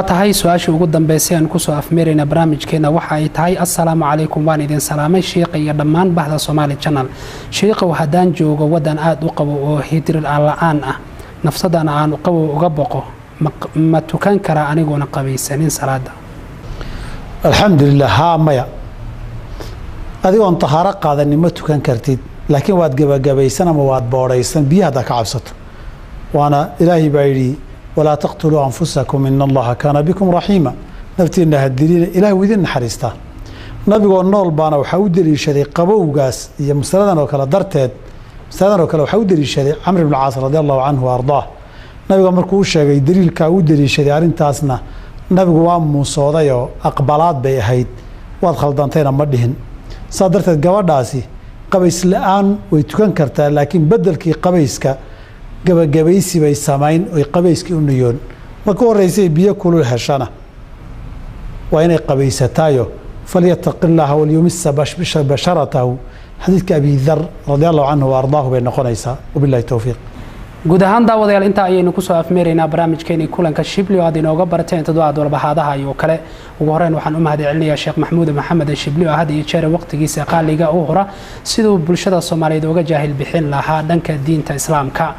tahay su'aasha ugu dambeysay aan ku soo afmeerayna barnaamijkeena waxa ay tahay assalaamu calaykum waan idin salaamay sheekh iyo dhammaan bahda Somali Channel sheekhu hadaan joogo wadan aad u qabo oo hidr la'aan ah nafsadana aan qabo uga baqo ma tukan kara anigoona qabaysanin salaada alxamdulillah ha maya adigoon tahaaro qaadanin ma tukan kartid laakiin waad gabagabeysan ama waad booraysan biyaha ka cabsato waana ilaahi baa yiri ولا تقتلوا أنفسكم إن الله كان بكم رحيما نفتينا هالدليل إله وذين نحرسته نبي والنول بانا وحاود لي شريك قبوغاس هي مستندنا وكلا درتد مستندنا وكلا وحاود لي شريك عمرو بن العاص رضي الله عنه وأرضاه نبي مركو شيء دليل كاود لي شريك أرنتاسنا نبي قوام مصاديو أقبلات بيهيد وادخل دانتين مدهن صادرت الجواداسي قبيس الآن ويتكن كرتا لكن بدل كي قبيسك gabagabeysi bay sameyn oo qabayski u niyoon marka horeysay biyo kulul heshana waa inay qabaysataayo falyattaqillaha wal yumissa basharatahu hadithka abi dhar radiyallahu anhu wa ardaahu bay noqonaysaa wabillahi tawfiiq guud ahaan daawadayaal inta ayaynu ku soo afmeeraynaa barnaamijkeena kulanka Shibli oo aad inooga barateen toddobaad walbahaadaha iyo kale ugu horeen waxaan u mahadcelinayaa Sheekh Maxamuud Maxamed Shibli oo hadii jeer waqtigiisa qaaliga u hora sidoo bulshada Soomaaliyeed uga jaahil bixin lahaa dhanka diinta Islaamka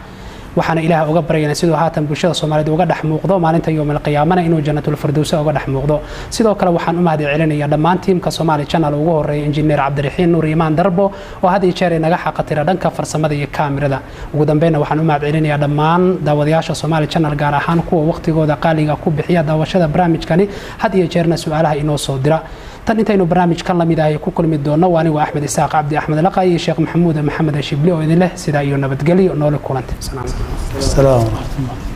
waxaana ilaahay uga baryayna sidoo haatan bulshada Soomaaliyeed uga dhax muuqdo maalinta yawmal qiyaamana inuu jannatul firdaws uga dhax muuqdo sidoo kale waxaan u mahadcelinayaa dhammaan tiimka Somali Channel ugu horeeyay injineer Cabdiraxiin Nuur Iimaan Darbo oo hadii jeer naga xaqatira dhanka farsamada iyo kaamirada ugu dambeeyna waxaan u mahadcelinayaa dhammaan daawadayaasha Somali Channel gaar ahaan kuwa waqtigooda qaaliga ku bixiya daawashada barnaamijkani hadii jeerna su'aalaha inoo soo dira tan intaynu barnaamijkan lamid ah ku kulmi doono waa anigu Axmed Isaaq Cabdi Axmed Laqay iyo Sheekh Maxamuud Maxamed Shibli oo idin leh sida iyo nabadgelyo noole kulante السلام ورحمة الله